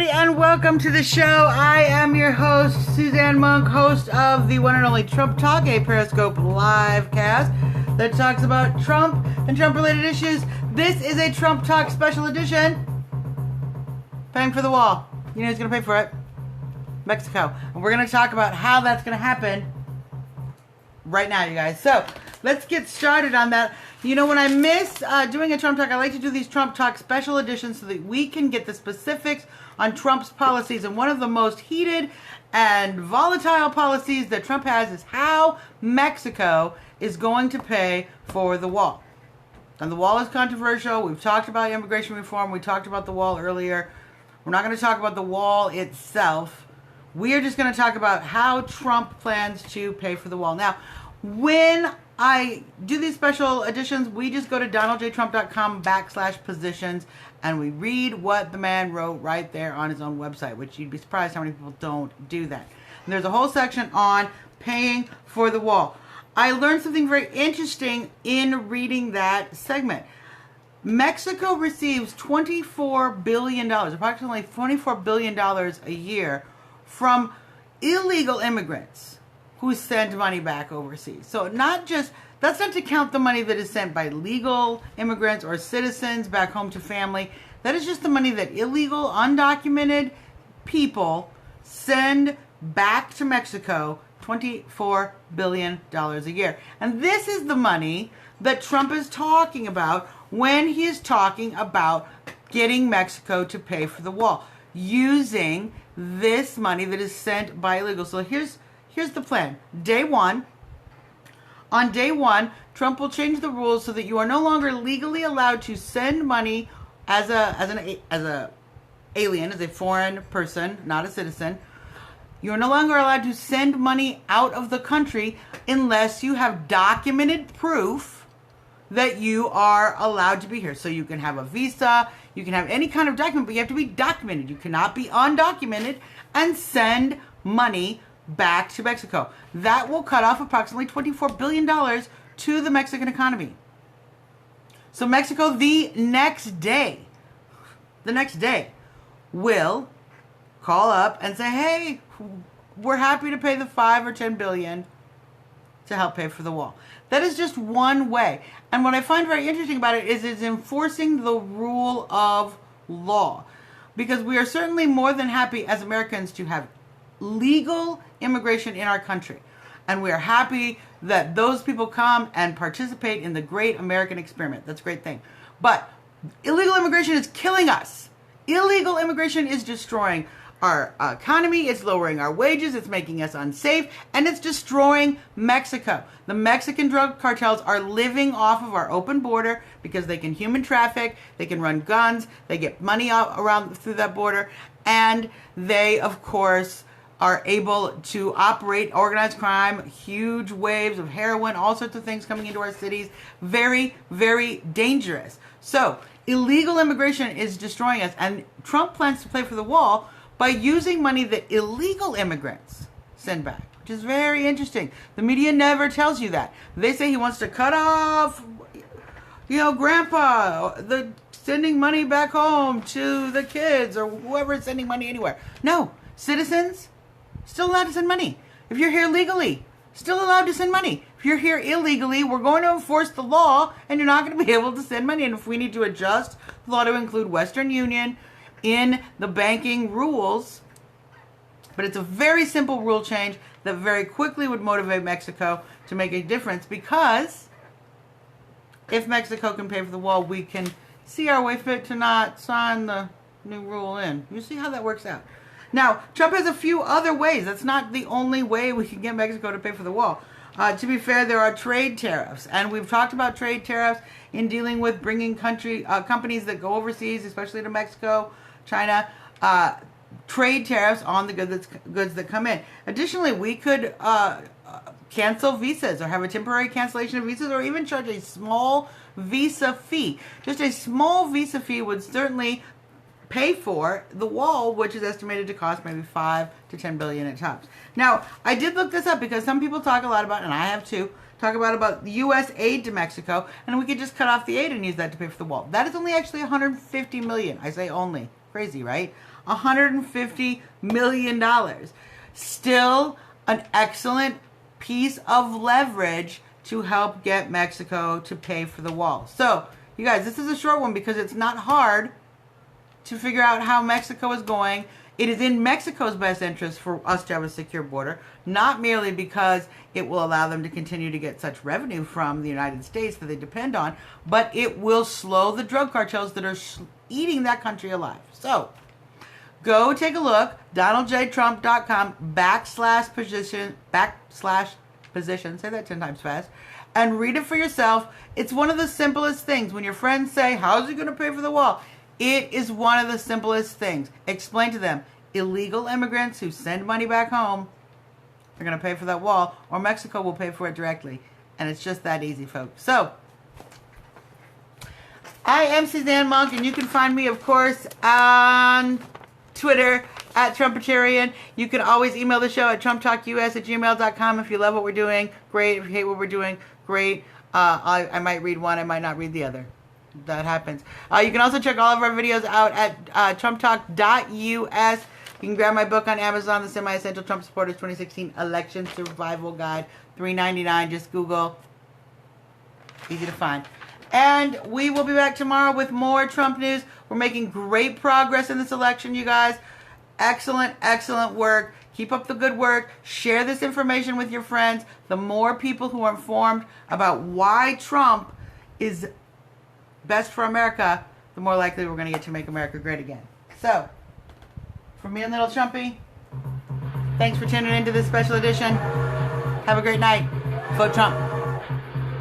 everybody, and welcome to the show. I am your host, Suzanne Monk, host of the one and only Trump Talk, a Periscope live cast that talks about Trump and Trump-related issues. This is a Trump Talk special edition. Paying for the wall. You know who's going to pay for it? Mexico. And we're going to talk about how that's going to happen right now, you guys. So, let's get started on that. You know, when I miss doing a Trump Talk, I like to do these Trump Talk special editions so that we can get the specifics on Trump's policies. And one of the most heated and volatile policies that Trump has is how Mexico is going to pay for the wall. And the wall is controversial. We've talked about immigration reform. We talked about the wall earlier. We're not going to talk about the wall itself. We are just going to talk about how Trump plans to pay for the wall. Now, when I do these special editions, we just go to donaldjtrump.com/positions and we read what the man wrote right there on his own website, which you'd be surprised how many people don't do that. And there's a whole section on paying for the wall. I learned something very interesting in reading that segment. Mexico receives $24 billion, approximately $24 billion a year from illegal immigrants who send money back overseas. So that's not to count the money that is sent by legal immigrants or citizens back home to family. That is just the money that illegal, undocumented people send back to Mexico, $24 billion a year. And this is the money that Trump is talking about when he is talking about getting Mexico to pay for the wall, using this money that is sent by illegal. So here's the plan. On day one, Trump will change the rules so that you are no longer legally allowed to send money as an alien, as a foreign person, not a citizen. You are no longer allowed to send money out of the country unless you have documented proof that you are allowed to be here. So you can have a visa, you can have any kind of document, but you have to be documented. You cannot be undocumented and send money back to Mexico. That will cut off approximately $24 billion to the Mexican economy. So Mexico the next day will call up and say, hey, we're happy to pay the $5 or $10 billion to help pay for the wall. That is just one way. And what I find very interesting about it is it's enforcing the rule of law. Because we are certainly more than happy as Americans to have legal immigration in our country. And we are happy that those people come and participate in the great American experiment. That's a great thing. But illegal immigration is killing us. Illegal immigration is destroying our economy, it's lowering our wages, it's making us unsafe, and it's destroying Mexico. The Mexican drug cartels are living off of our open border because they can human traffic, they can run guns, they get money around through that border, and they, of course, are able to operate organized crime, huge waves of heroin, all sorts of things coming into our cities. Very, very dangerous. So, illegal immigration is destroying us, and Trump plans to play for the wall by using money that illegal immigrants send back, which is very interesting. The media never tells you that. They say he wants to cut off, grandpa, the sending money back home to the kids or whoever is sending money anywhere. No, citizens, still allowed to send money. If you're here legally, still allowed to send money. If you're here illegally, we're going to enforce the law and you're not going to be able to send money. And if we need to adjust the law to include Western Union in the banking rules, but it's a very simple rule change that very quickly would motivate Mexico to make a difference, because if Mexico can pay for the wall, we can see our way fit to not sign the new rule in. You see how that works out. Now, Trump has a few other ways. That's not the only way we can get Mexico to pay for the wall. To be fair, there are trade tariffs, and we've talked about trade tariffs in dealing with bringing companies that go overseas, especially to Mexico, China, trade tariffs on the goods that come in. Additionally, we could cancel visas or have a temporary cancellation of visas, or even charge a small visa fee. Just a small visa fee would certainly pay for the wall, which is estimated to cost maybe $5 to $10 billion at tops. Now, I did look this up because some people talk a lot about, and I have too, talk about U.S. aid to Mexico, and we could just cut off the aid and use that to pay for the wall. That is only actually $150 million. I say only. Crazy, right? $150 million. Still an excellent piece of leverage to help get Mexico to pay for the wall. So, you guys, this is a short one because it's not hard to figure out how Mexico is going. It is in Mexico's best interest for us to have a secure border, not merely because it will allow them to continue to get such revenue from the United States that they depend on, but it will slow the drug cartels that are eating that country alive. So, go take a look, DonaldJTrump.com /position, say that 10 times fast, and read it for yourself. It's one of the simplest things. When your friends say, how's he going to pay for the wall? It is one of the simplest things. Explain to them, illegal immigrants who send money back home are going to pay for that wall, or Mexico will pay for it directly. And it's just that easy, folks. So, I am Suzanne Monk, and you can find me, of course, on Twitter at Trumpetarian. You can always email the show at trumptalkus@gmail.com. If you love what we're doing, great. If you hate what we're doing, great. I might read one, I might not read the other. That happens. You can also check all of our videos out at trumptalk.us. You can grab my book on Amazon, The Semi-Essential Trump Supporters 2016 Election Survival Guide, $3.99. Just Google. Easy to find. And we will be back tomorrow with more Trump news. We're making great progress in this election, you guys. Excellent, excellent work. Keep up the good work. Share this information with your friends. The more people who are informed about why Trump is best for America, the more likely we're going to get to make America great again. So, from me and Little Trumpy, thanks for tuning into this special edition. Have a great night. Vote Trump.